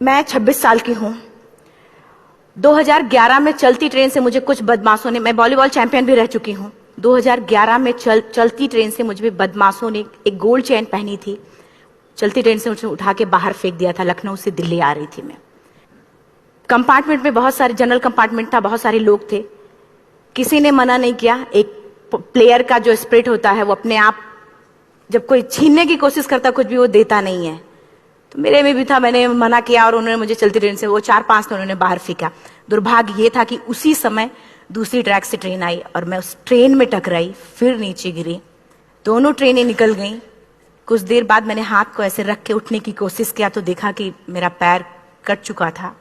मैं 26 साल की हूँ। 2011 में चलती ट्रेन से मुझे कुछ बदमाशों ने, मैं वॉलीबॉल चैंपियन भी रह चुकी हूँ। 2011 में चलती ट्रेन से मुझे बदमाशों ने एक गोल्ड चेन पहनी थी, चलती ट्रेन से मुझे उठा के बाहर फेंक दिया था। लखनऊ से दिल्ली आ रही थी मैं। कंपार्टमेंट में बहुत सारे, जनरल कंपार्टमेंट था, बहुत सारे लोग थे। किसी ने मना नहीं किया। एक प्लेयर का जो स्पिरिट होता है वो अपने आप, जब कोई छीनने की कोशिश करता कुछ भी, वो देता नहीं है। तो मेरे में भी था, मैंने मना किया और उन्होंने मुझे चलती ट्रेन से वो 4-5 तो उन्होंने बाहर फेंका। दुर्भाग्य ये था कि उसी समय दूसरी ट्रैक से ट्रेन आई और मैं उस ट्रेन में टकराई, फिर नीचे गिरी। दोनों ट्रेनें निकल गईं। कुछ देर बाद मैंने हाथ को ऐसे रख के उठने की कोशिश किया तो देखा कि मेरा पैर कट चुका था।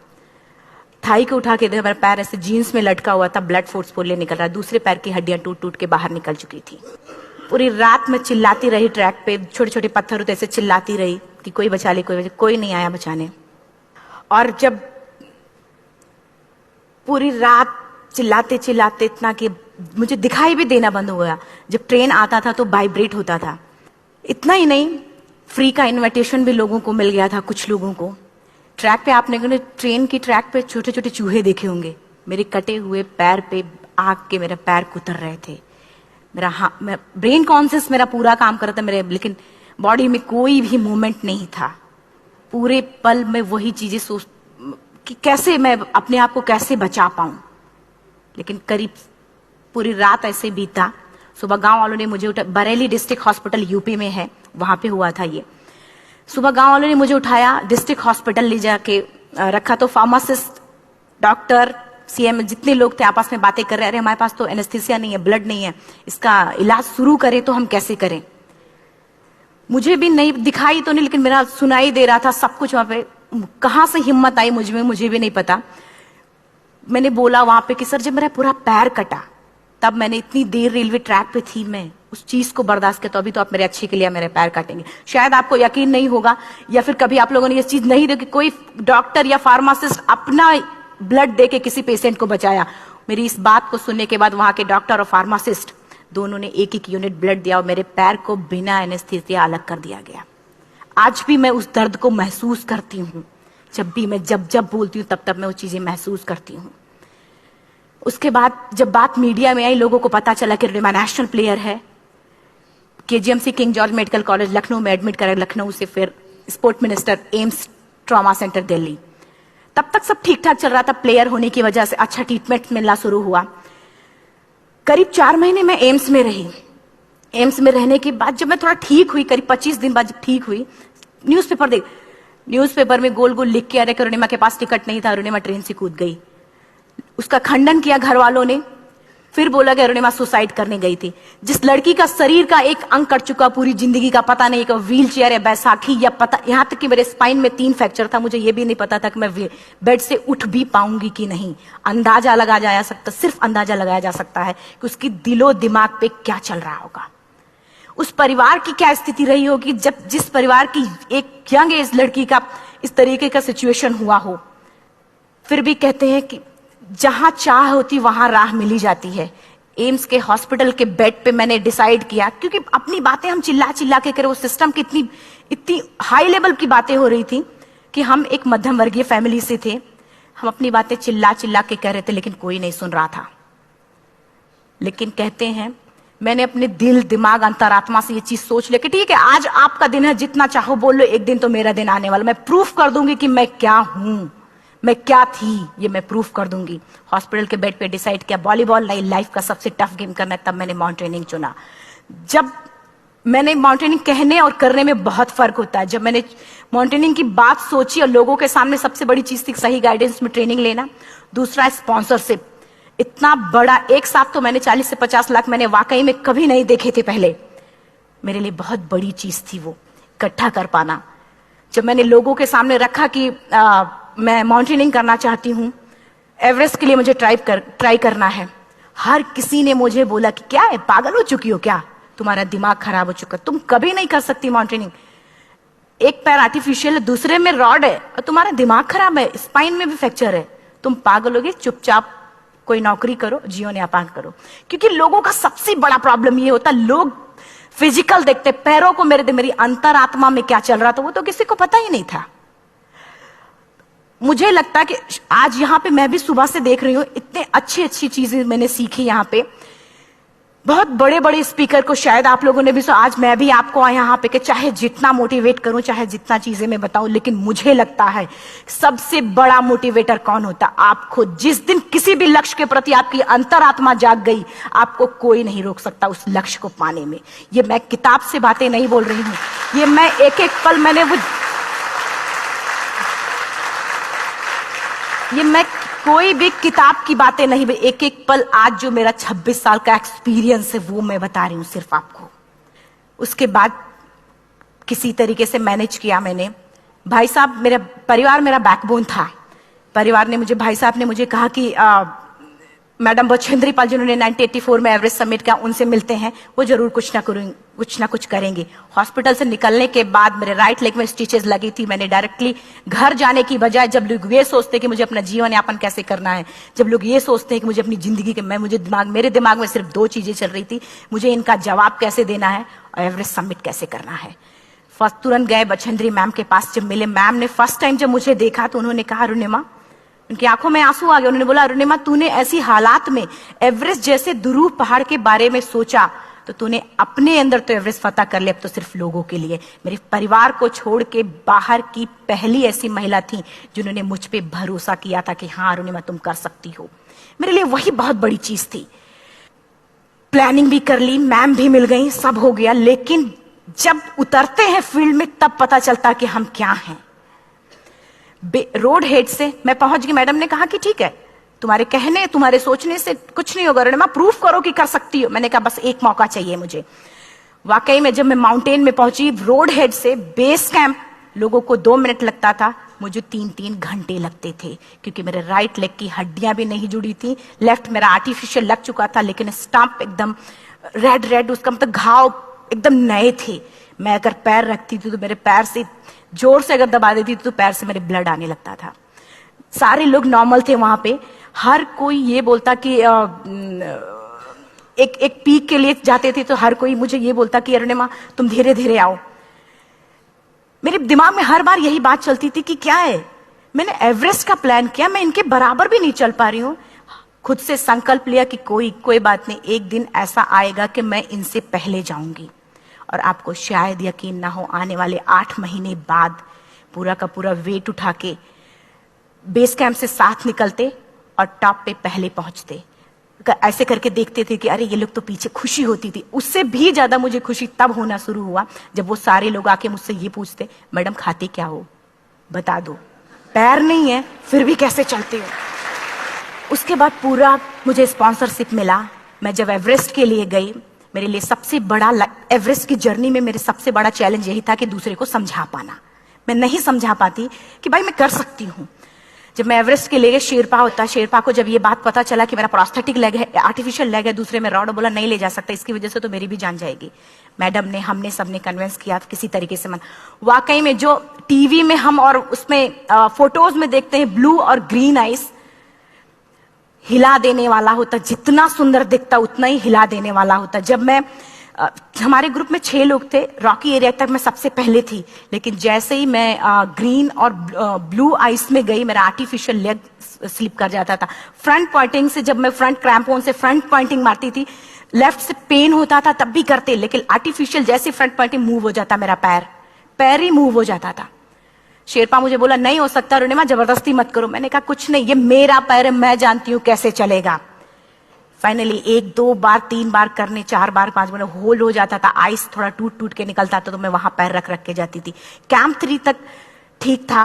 थाई को उठा के देखा, मेरा पैर ऐसे जीन्स में लटका हुआ था, ब्लड फोर्सफुली निकल रहा। दूसरे पैर की हड्डियां टूट टूट के बाहर निकल चुकी थी। पूरी रात में चिल्लाती रही ट्रैक पे, छोटे छोटे पत्थर होते ऐसे चिल्लाती रही कि कोई बचा ले, कोई नहीं आया बचाने। और जब पूरी रात चिल्लाते चिल्लाते इतना कि मुझे दिखाई भी देना बंद हो गया। जब ट्रेन आता था तो वाइब्रेट होता था। इतना ही नहीं, फ्री का इनविटेशन भी लोगों को मिल गया था। कुछ लोगों को ट्रैक पे, आपने ट्रेन की ट्रैक पे छोटे छोटे चूहे देखे होंगे, मेरे कटे हुए पैर पे आग के मेरे पैर कुतर रहे थे। मेरा ब्रेन कॉन्शियस मेरा पूरा काम कर रहा था मेरे, लेकिन बॉडी में कोई भी मूवमेंट नहीं था। पूरे पल में वही चीजें सोच कि कैसे मैं अपने आप को कैसे बचा पाऊं। लेकिन करीब पूरी रात ऐसे बीता। सुबह गांव वालों ने मुझे बरेली डिस्ट्रिक्ट हॉस्पिटल यूपी में है, वहां पे हुआ था ये। सुबह गांव वालों ने मुझे उठाया, डिस्ट्रिक्ट हॉस्पिटल ले जाके रखा। तो फार्मासिस्ट, डॉक्टर, सीएम, जितने लोग थे आपस में बातें कर रहे, अरे हमारे पास तो एनेस्थीसिया नहीं है, ब्लड नहीं है, इसका इलाज शुरू करें तो हम कैसे करें। मुझे भी नहीं दिखाई तो नहीं, लेकिन मेरा सुनाई दे रहा था सब कुछ वहां पे। कहां से हिम्मत आई मुझ में, मुझे भी नहीं पता। मैंने बोला वहां पे कि सर जब मेरा पूरा पैर कटा, तब मैंने इतनी देर रेलवे ट्रैक पे थी, मैं उस चीज को बर्दाश्त किया। तो अभी तो आप मेरे अच्छे के लिए मेरे पैर काटेंगे। शायद आपको यकीन नहीं होगा, या फिर कभी आप लोगों ने ये चीज नहीं देखी, कोई डॉक्टर या फार्मासिस्ट अपना ब्लड दे के किसी पेशेंट को बचाया। मेरी इस बात को सुनने के बाद वहां के डॉक्टर और फार्मासिस्ट दोनों ने एक एक यूनिट ब्लड दिया और मेरे पैर को बिना एनेस्थीसिया अलग कर दिया गया। आज भी मैं उस दर्द को महसूस करती हूँ। जब भी मैं जब बोलती हूँ तब मैं वो चीजें महसूस करती हूँ। उसके बाद जब बात मीडिया में आई, लोगों को पता चला कि रिमा नेशनल प्लेयर है, KGMC king George medical college Lucknow में एडमिट करा, लखनऊ से फिर sport minister, AIIMS trauma centre Delhi. तब तक सब ठीक ठाक चल रहा था। प्लेयर होने की वजह से अच्छा ट्रीटमेंट मिलना शुरू हुआ। करीब 4 महीने मैं एम्स में रही। एम्स में रहने के बाद जब मैं थोड़ा ठीक हुई, करीब 25 दिन बाद जब ठीक हुई, न्यूज़पेपर में गोल गोल लिख के आ रहे कि अरुणिमा के पास टिकट नहीं था, अरुणिमा ट्रेन से कूद गई। उसका खंडन किया घर वालों ने। फिर बोला कि अरुणिमा सुसाइड करने गई थी। जिस लड़की का शरीर का एक अंग कट चुका, पूरी जिंदगी का पता नहीं, व्हील चेयर है, बैसाखी, या पता, यहां तक कि मेरे स्पाइन में 3 फ्रैक्चर था। मुझे यह भी नहीं पता था कि मैं बेड से उठ भी पाऊंगी कि नहीं। अंदाजा लगाया जा सकता, सिर्फ अंदाजा लगाया जा सकता है कि उसकी दिलो दिमाग पे क्या चल रहा होगा, उस परिवार की क्या स्थिति रही होगी, जब जिस परिवार की एक यंग एज लड़की का इस तरीके का सिचुएशन हुआ हो। फिर भी कहते हैं कि जहां चाह होती वहां राह मिली जाती है। एम्स के हॉस्पिटल के बेड पे मैंने डिसाइड किया, क्योंकि अपनी बातें हम चिल्ला चिल्ला के करें, वो सिस्टम की इतनी हाई लेवल की बातें हो रही थी कि हम एक मध्यम वर्गीय फैमिली से थे। हम अपनी बातें चिल्ला चिल्ला के कह रहे थे, लेकिन कोई नहीं सुन रहा था। लेकिन कहते हैं मैंने अपने दिल, दिमाग, अंतरात्मा से ये चीज सोच लिया कि ठीक है, आज आपका दिन है, जितना चाहो बोल लो, एक दिन तो मेरा दिन आने वाला, मैं प्रूफ कर दूंगी कि मैं क्या हूं, मैं क्या थी, ये मैं प्रूफ कर दूंगी। हॉस्पिटल के बेड पे डिसाइड किया वॉलीबॉल लाइफ का सबसे टफ गेम करना है। तब मैंने माउंटेनिंग चुना। जब मैंने माउंटेनिंग, कहने और करने में बहुत फर्क होता है। जब मैंने माउंटेनिंग की बात सोची और लोगों के सामने, सबसे बड़ी चीज थी सही गाइडेंस में ट्रेनिंग लेना, दूसरा स्पॉन्सरशिप। इतना बड़ा एक साथ तो मैंने 40 से 50 लाख मैंने वाकई में कभी नहीं देखे थे पहले। मेरे लिए बहुत बड़ी चीज थी वो इकट्ठा कर पाना। जब मैंने लोगों के सामने रखा कि मैं माउंटेनिंग करना चाहती हूँ, एवरेस्ट के लिए मुझे ट्राई करना है, हर किसी ने मुझे बोला कि क्या है, पागल हो चुकी हो क्या, तुम्हारा दिमाग खराब हो चुका, तुम कभी नहीं कर सकती माउंटेनिंग। एक पैर आर्टिफिशियल है, दूसरे में रॉड है, और तुम्हारा दिमाग खराब है, स्पाइन में भी फ्रैक्चर है, तुम पागल होगे, चुपचाप कोई नौकरी करो, जियो न्यापान करो। क्योंकि लोगों का सबसे बड़ा प्रॉब्लम ये होता, लोग फिजिकल देखते, पैरों को, मेरी अंतरात्मा में क्या चल रहा था वो तो किसी को पता ही नहीं था। मुझे लगता है कि आज यहाँ पे मैं भी सुबह से देख रही हूँ, इतने अच्छी अच्छी चीजें मैंने सीखी यहाँ पे। बहुत बड़े बड़े स्पीकर को शायद आप लोगों ने भी सुना, आज मैं भी आपको यहाँ पे कि चाहे जितना मोटिवेट करूं, चाहे जितना चीजें मैं बताऊं, लेकिन मुझे लगता है सबसे बड़ा मोटिवेटर कौन होता? आप खुद। जिस दिन किसी भी लक्ष्य के प्रति आपकी अंतरात्मा जाग गई, आपको कोई नहीं रोक सकता उस लक्ष्य को पाने में। ये मैं किताब से बातें नहीं बोल रही हूं, ये मैं एक एक पल मैंने ये मैं कोई भी किताब की बातें नहीं, एक एक पल आज जो मेरा 26 साल का एक्सपीरियंस है वो मैं बता रही हूं सिर्फ आपको। उसके बाद किसी तरीके से मैनेज किया मैंने। भाई साहब, मेरा परिवार मेरा बैकबोन था। परिवार ने मुझे, भाई साहब ने मुझे कहा कि मैडम बछेंद्री पाल जिन्होंने 1984 में एवरेस्ट समिट किया, उनसे मिलते हैं, वो जरूर कुछ ना कुछ करेंगे। हॉस्पिटल से निकलने के बाद मेरे राइट लेग में स्टिचेस लगी थी। मैंने डायरेक्टली घर जाने की बजाय, जब लोग ये सोचते हैं कि मुझे अपना जीवन यापन कैसे करना है, जब लोग ये सोचते हैं कि मुझे अपनी जिंदगी के, मेरे दिमाग में सिर्फ 2 चीजें चल रही थी, मुझे इनका जवाब कैसे देना है और एवरेस्ट समिट कैसे करना है। फर्स्ट तुरंत गए बछेंद्री मैम के पास। जब मिले, मैम ने फर्स्ट टाइम जब मुझे देखा तो उन्होंने कहा, अरुणिमा, उनकी आंखों में आंसू आ गए। उन्होंने बोला, अरुणिमा, तूने ऐसी हालात में एवरेस्ट जैसे दुरूह पहाड़ के बारे में सोचा तो तूने अपने अंदर तो एवरेस्ट फतह कर लिया, अब तो सिर्फ लोगों के लिए। मेरे परिवार को छोड़ के बाहर की पहली ऐसी महिला थी जिन्होंने मुझ पे भरोसा किया था कि हाँ अरुणिमा, तुम कर सकती हो। मेरे लिए वही बहुत बड़ी चीज थी। प्लानिंग भी कर ली, मैम भी मिल गई, सब हो गया। लेकिन जब उतरते हैं फील्ड में तब पता चलता कि हम क्या हैं। रोड हेड से मैं पहुंच गई। मैडम ने कहा कि ठीक है, तुम्हारे कहने, तुम्हारे सोचने से कुछ नहीं होगा अरुणिमा, प्रूफ करो कि कर सकती हो। मैंने कहा बस एक मौका चाहिए मुझे। वाकई में जब मैं माउंटेन में पहुंची, रोड हेड से बेस कैंप लोगों को 2 मिनट लगता था, मुझे 3-3 घंटे लगते थे, क्योंकि मेरे राइट लेग की हड्डियां भी नहीं जुड़ी थी। लेफ्ट मेरा आर्टिफिशियल लग चुका था, लेकिन स्टंप एकदम रेड, उसका मतलब घाव एकदम नए थे। मैं अगर पैर रखती थी तो मेरे पैर से जोर से अगर दबा देती थी तो पैर से मेरे ब्लड आने लगता था। सारे लोग नॉर्मल थे वहां पे। हर कोई ये बोलता कि एक पीक के लिए जाते थे तो हर कोई मुझे ये बोलता कि अरुणिमा, तुम धीरे धीरे आओ। मेरे दिमाग में हर बार यही बात चलती थी कि क्या है, मैंने एवरेस्ट का प्लान किया, मैं इनके बराबर भी नहीं चल पा रही हूं। खुद से संकल्प लिया कि कोई बात नहीं, एक दिन ऐसा आएगा कि मैं इनसे पहले जाऊंगी। और आपको शायद यकीन ना हो, आने वाले 8 महीने बाद पूरा का पूरा वेट उठा के बेस कैंप से साथ निकलते और टॉप पे पहले पहुंचते। ऐसे करके देखते थे कि अरे ये लोग तो पीछे। खुशी होती थी। उससे भी ज्यादा मुझे खुशी तब होना शुरू हुआ जब वो सारे लोग आके मुझसे ये पूछते, मैडम खाते क्या हो, बता दो। पैर नहीं है फिर भी कैसे चलते हो। उसके बाद पूरा मुझे स्पॉन्सरशिप मिला। मैं जब एवरेस्ट के लिए गई, मेरे लिए सबसे बड़ा, एवरेस्ट की जर्नी में मेरे सबसे बड़ा चैलेंज यही था कि दूसरे को समझा पाना। मैं नहीं समझा पाती कि भाई मैं कर सकती हूँ। जब मैं एवरेस्ट के लिए, शेरपा होता, शेरपा को जब ये बात पता चला कि मेरा प्रोस्थेटिक लेग है, आर्टिफिशियल लेग है दूसरे में रॉड, बोला नहीं ले जा सकता, इसकी वजह से तो मेरी भी जान जाएगी। मैडम ने, हमने सबने कन्विंस किया किसी तरीके से। मन वाकई में जो टीवी में हम और उसमें फोटोज में देखते हैं, ब्लू और ग्रीन आइस, हिला देने वाला होता। जितना सुंदर दिखता उतना ही हिला देने वाला होता। जब मैं, हमारे ग्रुप में 6 लोग थे, रॉकी एरिया तक मैं सबसे पहले थी, लेकिन जैसे ही मैं ग्रीन और ब्लू आइस में गई, मेरा आर्टिफिशियल लेग स्लिप कर जाता था। फ्रंट पॉइंटिंग से, जब मैं फ्रंट क्रैम्पोन से फ्रंट पॉइंटिंग मारती थी, लेफ्ट से पेन होता था तब भी करते, लेकिन आर्टिफिशियल जैसे फ्रंट पॉइंटिंग मूव हो जाता, मेरा पैर ही मूव हो जाता था। शेरपा मुझे बोला नहीं हो सकता अरुणिमा, जबरदस्ती मत करो। मैंने कहा कुछ नहीं, ये मेरा पैर है, मैं जानती हूं कैसे चलेगा। फाइनली 1, 2 बार, 3 बार करने, 4 बार, 5 बार होल हो जाता था। आइस थोड़ा टूट के निकलता था तो मैं वहां पैर रख के जाती थी। कैंप 3 तक ठीक था,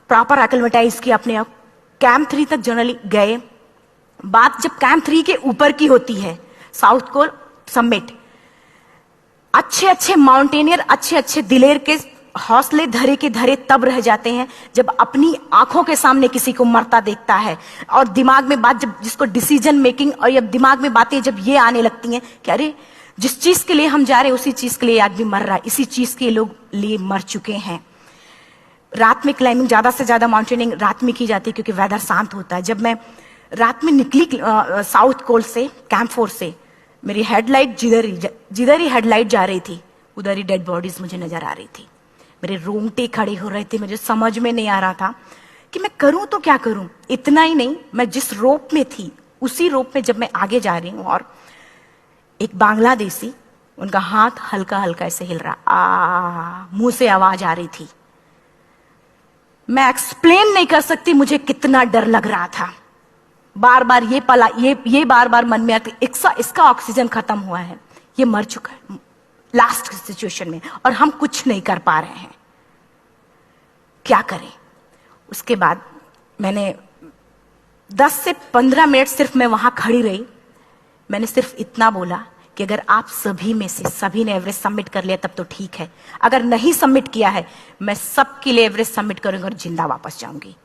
प्रॉपर एक्लिमेटाइज किया अपने आप। कैंप 3 तक जनरली गए। बात जब कैंप 3 के ऊपर की होती है, साउथ कोल समिट, अच्छे माउंटेनियर, अच्छे दिलेर के हौसले धरे के धरे तब रह जाते हैं जब अपनी आंखों के सामने किसी को मरता देखता है। और दिमाग में बात, जब जिसको डिसीजन मेकिंग, और जब दिमाग में बातें जब ये आने लगती हैं कि अरे जिस चीज के लिए हम जा रहे हैं उसी चीज के लिए आदमी मर रहा है, इसी चीज के लोग लिए मर चुके हैं। रात में क्लाइंबिंग, ज्यादा से ज्यादा माउंटेनिंग रात में की जाती है क्योंकि वेदर शांत होता है। जब मैं रात में निकली साउथ कोल से, कैंप 4 से, मेरी हेडलाइट जिधर ही हेडलाइट जा रही थी उधर ही डेड बॉडीज मुझे नजर आ रही थी। मेरे रोंगटे खड़े हो रहे थे। मुझे समझ में नहीं आ रहा था कि मैं करूं तो क्या करूं। इतना ही नहीं, मैं जिस रोप में थी उसी रोप में जब मैं आगे जा रही हूं और एक बांग्लादेशी, उनका हाथ हल्का हल्का ऐसे हिल रहा, मुंह से आवाज आ रही थी। मैं एक्सप्लेन नहीं कर सकती मुझे कितना डर लग रहा था। बार बार ये बार बार मन में आती, इसका ऑक्सीजन खत्म हुआ है, ये मर चुका है लास्ट सिचुएशन में, और हम कुछ नहीं कर पा रहे हैं, क्या करें। उसके बाद मैंने 10 से 15 मिनट सिर्फ मैं वहां खड़ी रही। मैंने सिर्फ इतना बोला कि अगर आप सभी में से सभी ने एवरेस्ट सबमिट कर लिया तब तो ठीक है, अगर नहीं सबमिट किया है मैं सबके लिए एवरेस्ट सबमिट करूंगी और जिंदा वापस जाऊंगी।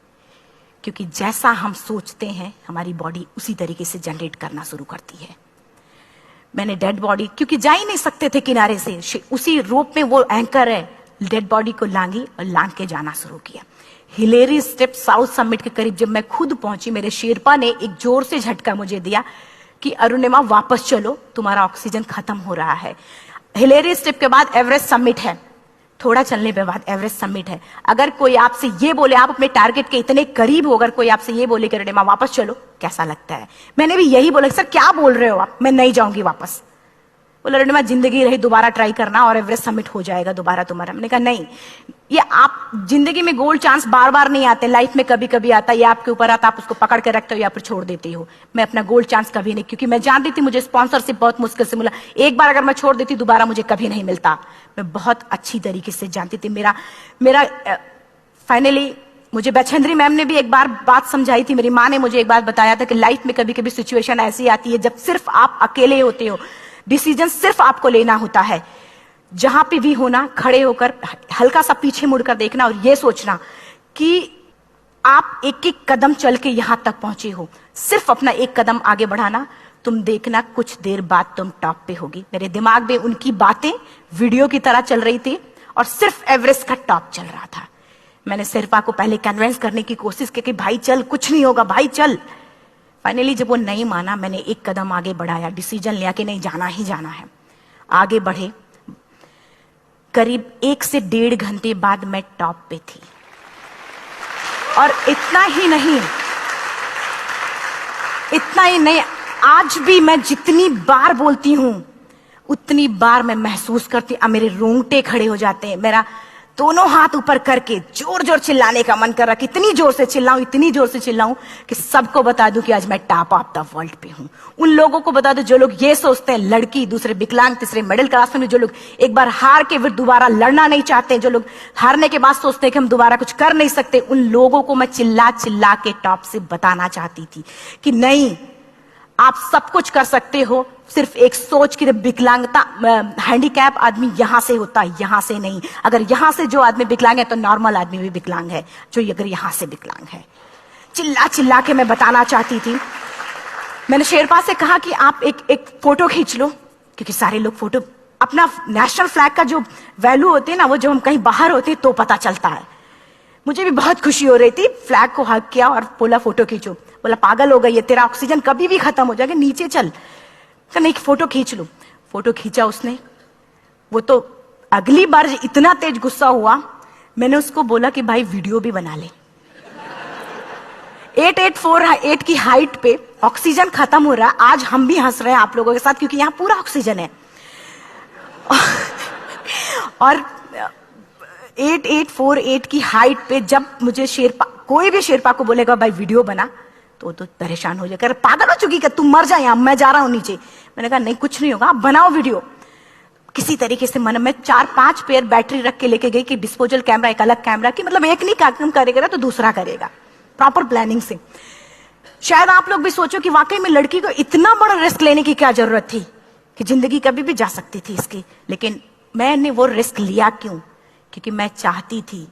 क्योंकि जैसा हम सोचते हैं हमारी बॉडी उसी तरीके से जनरेट करना शुरू करती है। मैंने डेड बॉडी, क्योंकि जा ही नहीं सकते थे किनारे से, उसी रोप में वो एंकर है, डेड बॉडी को लांगी और लांग के जाना शुरू किया। हिलेरी स्टेप साउथ समिट के करीब जब मैं खुद पहुंची, मेरे शेरपा ने एक जोर से झटका मुझे दिया कि अरुणिमा वापस चलो, तुम्हारा ऑक्सीजन खत्म हो रहा है। हिलेरी स्टेप के बाद एवरेस्ट समिट है, थोड़ा चलने के बाद एवरेस्ट समिट है। अगर कोई आपसे ये बोले, आप अपने टारगेट के इतने करीब हो, अगर कोई आपसे ये बोले कि अरुणिमा वापस चलो, कैसा लगता है। मैंने भी यही बोला, सर क्या बोल रहे हो आप, मैं नहीं जाऊंगी वापस। बोला अरुणिमा जिंदगी रही, दोबारा ट्राई करना और एवरेस्ट समिट हो जाएगा दोबारा तुम्हारा। मैंने कहा नहीं, ये आप जिंदगी में गोल्ड चांस बार बार नहीं आते, लाइफ में कभी कभी आता है, ये आपके ऊपर आता, आप उसको पकड़ के रखते हो या फिर छोड़ देते हो। मैं अपना गोल्ड चांस कभी नहीं, क्योंकि मैं जानती थी मुझे स्पॉन्सरशिप बहुत मुश्किल से मिला, एक बार अगर मैं छोड़ देती दोबारा मुझे कभी नहीं मिलता। मैं बहुत अच्छी तरीके से जानती थी। मेरा फाइनली मुझे बछेंद्री मैम ने भी एक बार बात समझाई थी, मेरी माँ ने मुझे एक बार बताया था कि लाइफ में कभी कभी सिचुएशन ऐसी आती है जब सिर्फ आप अकेले होते हो, डिसीजन सिर्फ आपको लेना होता है। जहां पे भी होना, खड़े होकर हल्का सा पीछे मुड़कर देखना और ये सोचना कि आप एक एक कदम चल के यहां तक पहुंचे हो, सिर्फ अपना एक कदम आगे बढ़ाना, तुम देखना कुछ देर बाद तुम टॉप पे होगी। मेरे दिमाग में उनकी बातें वीडियो की तरह चल रही थी और सिर्फ एवरेस्ट का टॉप चल रहा था। मैंने शेरपा को पहले कन्विंस करने की कोशिश की कि भाई चल, कुछ नहीं होगा भाई चल। फाइनली जब वो नहीं माना, मैंने एक कदम आगे बढ़ाया, डिसीजन लिया कि नहीं, जाना ही जाना है। आगे बढ़े, करीब 1 से 1.5 घंटे बाद मैं टॉप पे थी। और इतना ही नहीं, आज भी मैं जितनी बार बोलती हूं उतनी बार मैं महसूस करती, अब मेरे रोंगटे खड़े हो जाते हैं, मेरा दोनों हाथ ऊपर करके जोर जोर चिल्लाने का मन कर रहा, कितनी जोर से चिल्लाऊं, इतनी जोर से चिल्लाऊं कि सबको बता दूं कि आज मैं टॉप ऑफ द वर्ल्ड पे हूं। उन लोगों को बता दूं जो लोग ये सोचते हैं, लड़की, दूसरे विकलांग, तीसरे मिडिल क्लास में, जो लोग एक बार हार के फिर दोबारा लड़ना नहीं चाहते, जो लोग हारने के बाद सोचते हैं कि हम दोबारा कुछ कर नहीं सकते, उन लोगों को मैं चिल्ला चिल्ला के टॉप से बताना चाहती थी कि नहीं, आप सब कुछ कर सकते हो। सिर्फ एक सोच की विकलांगता, हैंडीकैप आदमी यहां से होता है, यहां से नहीं। अगर यहां से जो आदमी विकलांग है तो नॉर्मल आदमी भी विकलांग है, जो अगर यहां से विकलांग है। चिल्ला चिल्ला के मैं बताना चाहती थी। मैंने शेरपा से कहा कि आप एक फोटो खींच लो, क्योंकि सारे लोग फोटो, अपना नेशनल फ्लैग का जो वैल्यू होते हैं ना, वो जब हम कहीं बाहर होते हैं तो पता चलता है। मुझे भी बहुत खुशी हो रही थी, फ्लैग को हग किया और बोला फोटो खींचो। बोला पागल हो गई है, तेरा ऑक्सीजन कभी भी खत्म हो जाएगा, नीचे चल। नहीं, फोटो खींच लो। फोटो खींचा उसने। वो तो अगली बार इतना तेज गुस्सा हुआ, मैंने उसको बोला कि भाई वीडियो भी बना ले। 8848 की हाइट पे ऑक्सीजन खत्म हो रहा है, आज हम भी हंस रहे हैं आप लोगों के साथ क्योंकि यहां पूरा ऑक्सीजन है। और 8848 की हाइट पे जब मुझे शेरपा, कोई भी शेरपा को बोलेगा भाई वीडियो बना, तो परेशान हो जाएगा, पागल हो चुकी क्या, तुम मर जाए, यहां मैं जा रहा हूं नीचे। मैंने कहा नहीं, कुछ नहीं होगा, आप बनाओ वीडियो। किसी तरीके से मन में 4-5 पेयर बैटरी रख के लेके गई कि डिस्पोजल कैमरा, एक अलग कैमरा, कि मतलब एक नहीं काम करेगा तो दूसरा करेगा, प्रॉपर प्लानिंग से। शायद आप लोग भी सोचो कि वाकई में लड़की को इतना बड़ा रिस्क लेने की क्या जरूरत थी, कि जिंदगी कभी भी जा सकती थी इसकी। लेकिन मैंने वो रिस्क लिया क्यों? क्योंकि मैं चाहती थी,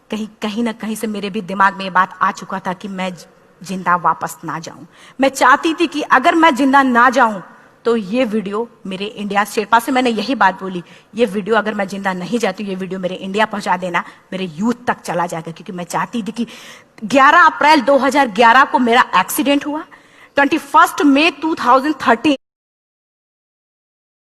कहीं ना कहीं से मेरे भी दिमाग में ये बात आ चुका था कि मैं जिंदा वापस ना जाऊं। मैं चाहती थी कि अगर मैं जिंदा ना जाऊं तो ये वीडियो मेरे इंडिया, शेरपा से मैंने यही बात बोली, ये वीडियो अगर मैं जिंदा नहीं जाती, ये वीडियो मेरे इंडिया पहुंचा देना, मेरे यूथ तक चला जाएगा। क्योंकि मैं चाहती थी कि 11 अप्रैल 2011 को मेरा एक्सीडेंट हुआ, 21 मई 2013